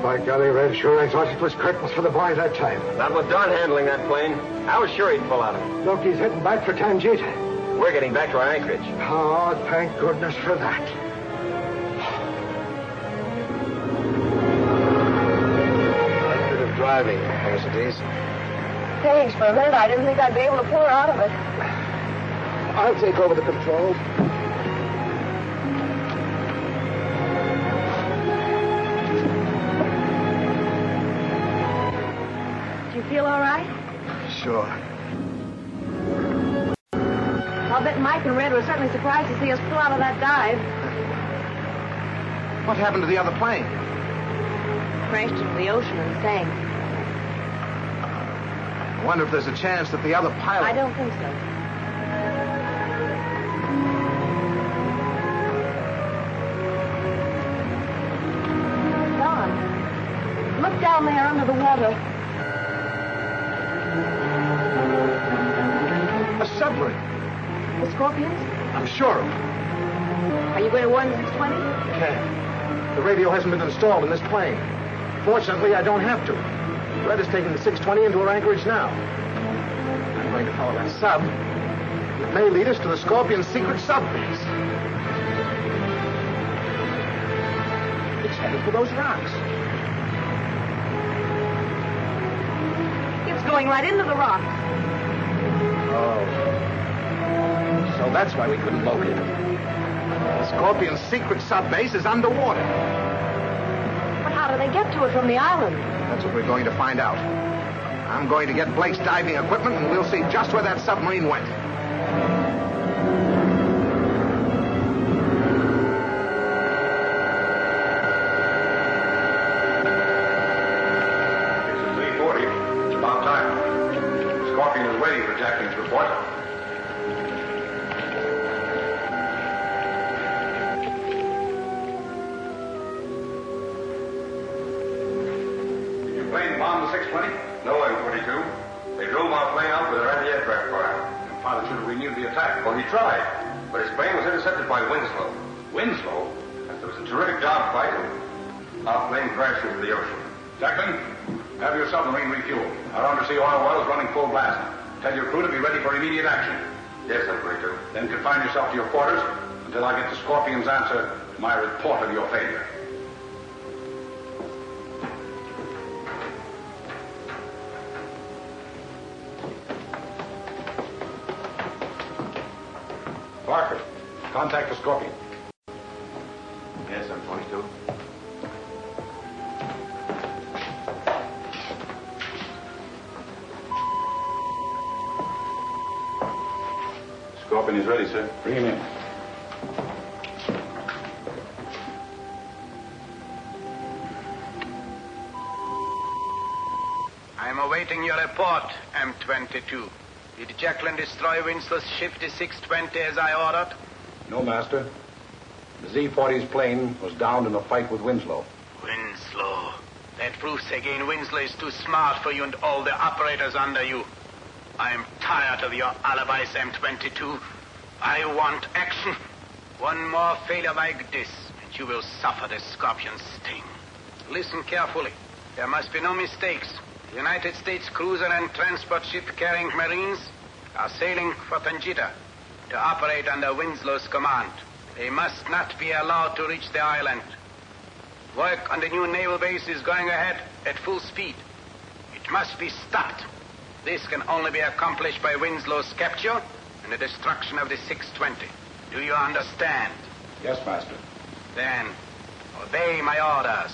by golly, Red, sure I thought it was curtains for the boy that time. Not with Dodd handling that plane. I was sure he'd pull out of it. Look, he's heading back for Tangita. We're getting back to our anchorage. Oh, thank goodness for that. A bit of driving, Mercedes. Thanks for a minute. I didn't think I'd be able to pull her out of it. I'll take over the controls. Do you feel all right? Sure. I'll bet Mike and Red were certainly surprised to see us pull out of that dive. What happened to the other plane? Crashed into the ocean and sank. I wonder if there's a chance that the other pilot... I don't think so. Don, look down there under the water. A submarine. The Scorpions? I'm sure of it. Are you going to warn 620? Can't. The radio hasn't been installed in this plane. Fortunately, I don't have to. Red is taking the 620 into her anchorage now. I'm going to follow that sub. It may lead us to the Scorpion's secret sub base. It's headed for those rocks. It's going right into the rocks. Oh. So that's why we couldn't locate it. The Scorpion's secret sub base is underwater. But how do they get to it from the island? That's what we're going to find out. I'm going to get Blake's diving equipment, and we'll see just where that submarine went. This is 340. It's about time. The Scorpion is waiting for Jackman's report. Bomb the 620? No, M42. They drove our plane out with their anti-aircraft fire. The pilot should have renewed the attack. Well, he tried, but his plane was intercepted by Winslow. Winslow? Yes, there was a terrific dogfight, and our plane crashed into the ocean. Jackman, have your submarine refueled. Our undersea oil well is running full blast. Tell your crew to be ready for immediate action. Yes, M42. Then confine yourself to your quarters until I get the Scorpion's answer to my report of your failure. Parker, contact the Scorpion. Yes, M22. Scorpion is ready, sir. Bring him in. I'm awaiting your report, M22. Did Jacqueline destroy Winslow's ship, the 620, as I ordered? No, Master. The Z-40's plane was downed in a fight with Winslow. Winslow. That proves again Winslow is too smart for you and all the operators under you. I am tired of your alibis, M22. I want action. One more failure like this, and you will suffer the Scorpion's sting. Listen carefully. There must be no mistakes. The United States cruiser and transport ship carrying Marines are sailing for Tangita to operate under Winslow's command. They must not be allowed to reach the island. Work on the new naval base is going ahead at full speed. It must be stopped. This can only be accomplished by Winslow's capture and the destruction of the 620. Do you understand? Yes, Master. Then, obey my orders.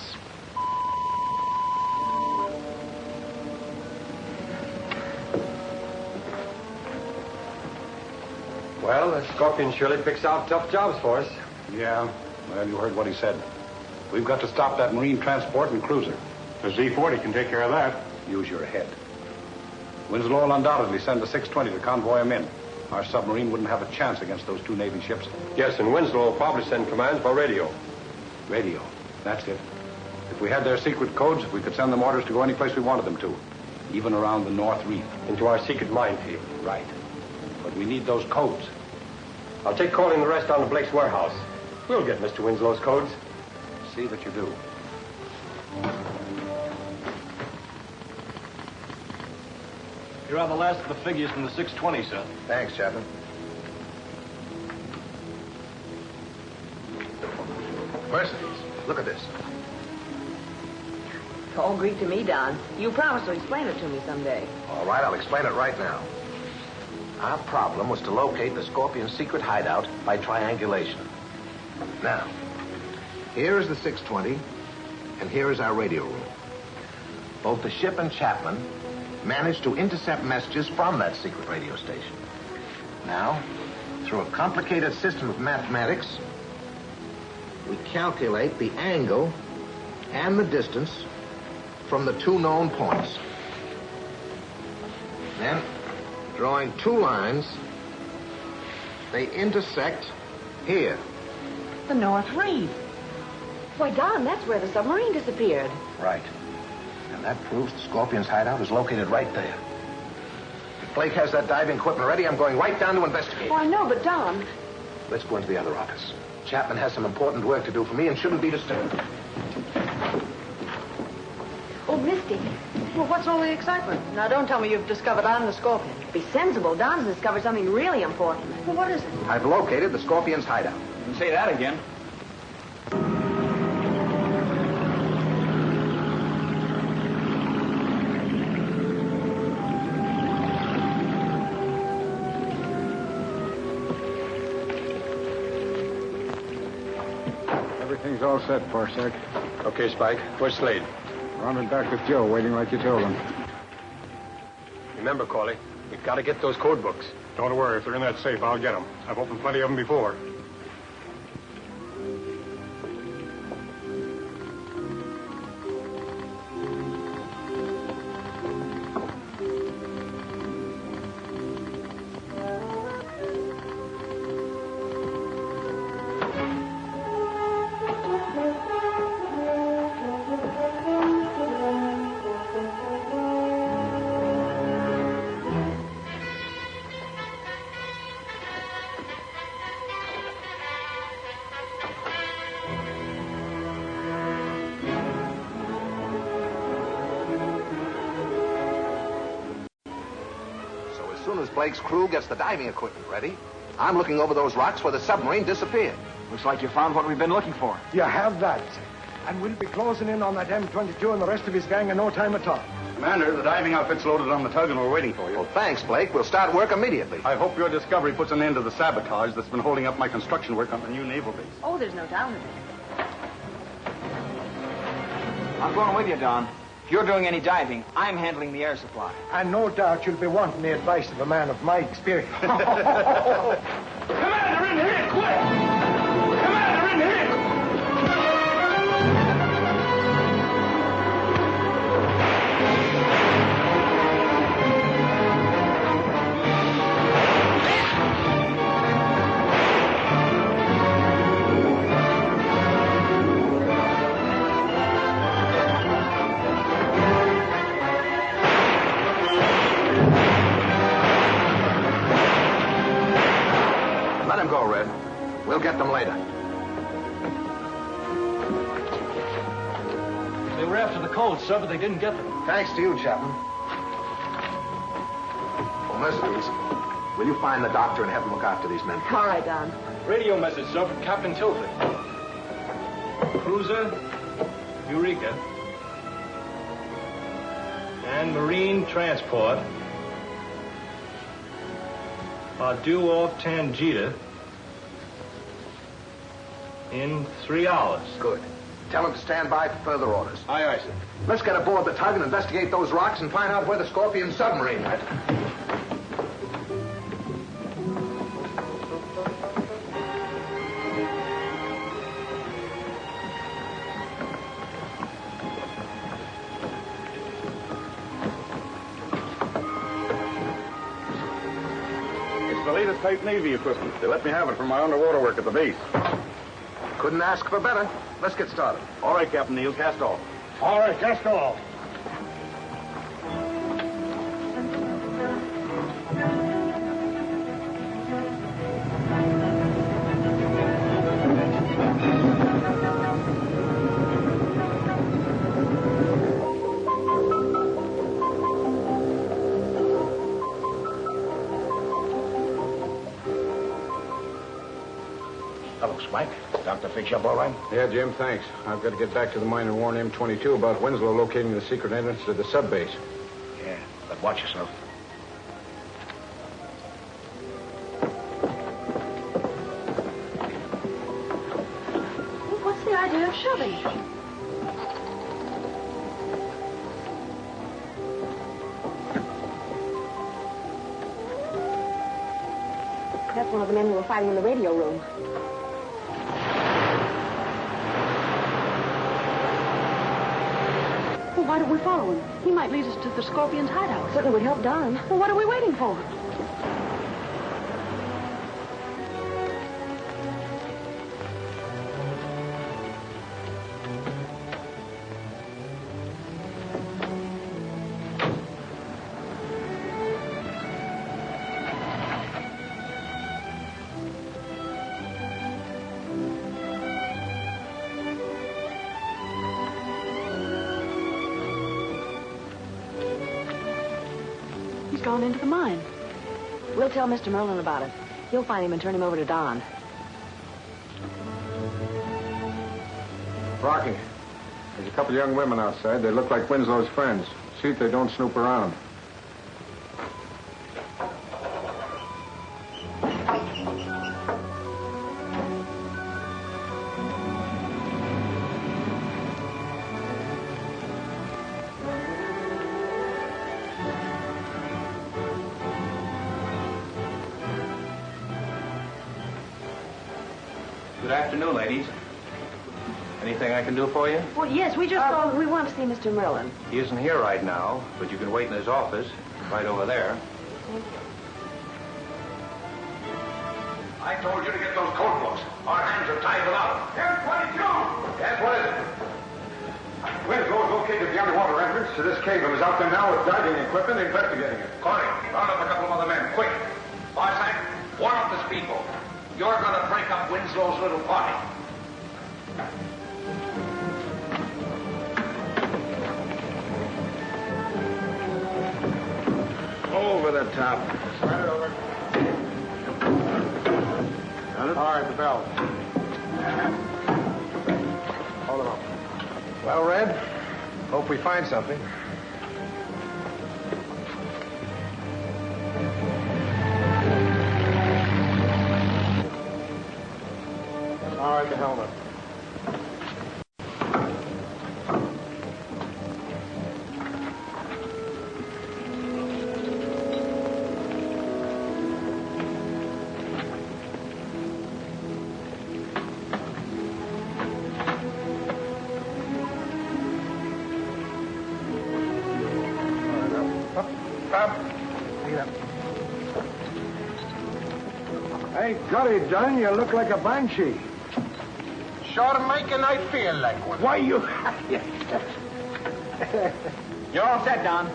Well, the Scorpion surely picks out tough jobs for us. Yeah, well, you heard what he said. We've got to stop that marine transport and cruiser. The Z-40 can take care of that. Use your head. Winslow will undoubtedly send the 620 to convoy him in. Our submarine wouldn't have a chance against those two Navy ships. Yes, and Winslow will probably send commands by radio. Radio. That's it. If we had their secret codes, we could send them orders to go any place we wanted them to. Even around the North Reef. Into our secret minefield. Right. But we need those codes. I'll take calling the rest down to Blake's warehouse. We'll get Mr. Winslow's codes. See that you do. Here are the last of the figures from the 620, sir. Thanks, Chapman. Mercedes, look at this. It's all Greek to me, Don. You promised to explain it to me someday. All right, I'll explain it right now. Our problem was to locate the Scorpion's secret hideout by triangulation. Now, here is the 620, and here is our radio room. Both the ship and Chapman managed to intercept messages from that secret radio station. Now, through a complicated system of mathematics, we calculate the angle and the distance from the two known points. Then, drawing two lines, they intersect here. The North Reef. Why, Don, that's where the submarine disappeared. Right. And that proves the Scorpion's hideout is located right there. If Blake has that diving equipment ready, I'm going right down to investigate. Oh, I know, but Don... Let's go into the other office. Chapman has some important work to do for me and shouldn't be disturbed. Oh, Misty. Well, what's all the excitement? Now, don't tell me you've discovered I'm the Scorpion. Be sensible. Don's discovered something really important. Well, what is it? I've located the Scorpion's hideout. Say that again. Everything's all set, Parsec. Okay, Spike. Where's Slade? Rounded back with Joe, waiting like you told him. Remember, Corley, we've got to get those code books. Don't worry, if they're in that safe, I'll get them. I've opened plenty of them before. Blake's crew gets the diving equipment ready. I'm looking over those rocks where the submarine disappeared. Looks like you found what we've been looking for. You have that. And we'll be closing in on that M22 and the rest of his gang in no time at all. Commander, the diving outfit's loaded on the tug and we're waiting for you. Well, thanks, Blake. We'll start work immediately. I hope your discovery puts an end to the sabotage that's been holding up my construction work on the new naval base. Oh, there's no doubt of it. I'm going with you, Don. If you're doing any diving, I'm handling the air supply. And no doubt you'll be wanting the advice of a man of my experience. Commander, in here, quick! Commander, in here! We'll get them later. They were after the codes, sir, but they didn't get them. Thanks to you, Chapman. Oh, Mercedes, will you find the doctor and have him look after these men? All right, Don. Radio message, sir, from Captain Tilford. Cruiser, Eureka, and Marine Transport are due off Tangita in 3 hours. Good. Tell them to stand by for further orders. Aye, aye, sir. Let's get aboard the tug and investigate those rocks and find out where the Scorpion submarine went. It's the latest type Navy equipment. They let me have it for my underwater work at the base. Couldn't ask for better. Let's get started. All right, Captain Neal, cast off. All right, cast off. Mike. Doctor fix you up all right? Yeah, Jim, thanks. I've got to get back to the mine and warn M22 about Winslow locating the secret entrance to the sub-base. Yeah, but watch yourself. What's the idea of shoving? That's one of the men who were fighting in the radio room. Well, why don't we follow him? He might lead us to the Scorpion's hideout. Certainly would help Don. Well, what are we waiting for? Gone into the mine. We'll tell Mr. Menlin about it. He'll find him and turn him over to Don. Rocky, there's a couple of young women outside. They look like Winslow's friends. See if they don't snoop around. Good afternoon, ladies. Anything I can do for you? Well, yes, we just we want to see Mr. Menlin. He isn't here right now, but you can wait in his office, right over there. I told you to get those code books. Our hands are tied without them. M22! Yes, what is it? Winslow's located the underwater entrance to this cave and is out there now with diving equipment investigating it. Corey, round up a couple of other men, quick. Barsack, warn up the speedboat. You're going to break up Winslow's little party. Over the top. Slide it over. Got it? All right, the bell. Hold it up. Well, Red, hope we find something. All right, the helmet. Hey, golly, Don, you look like a banshee. Sure making I feel like one. Why, you... You're all set, Don.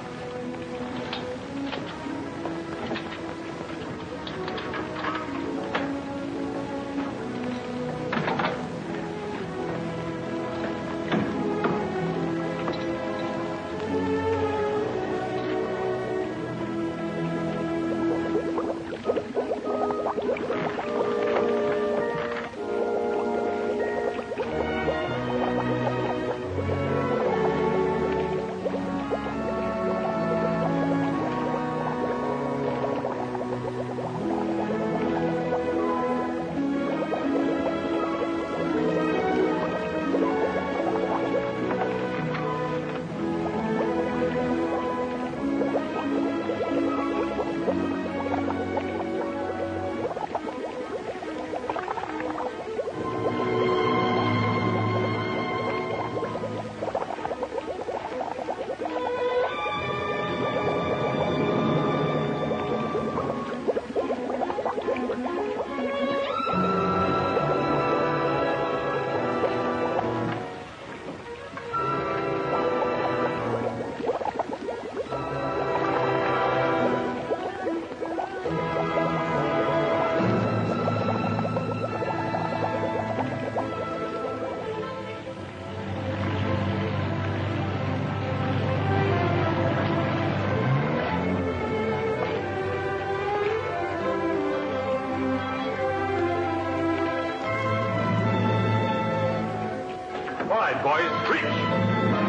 All right, boys, preach.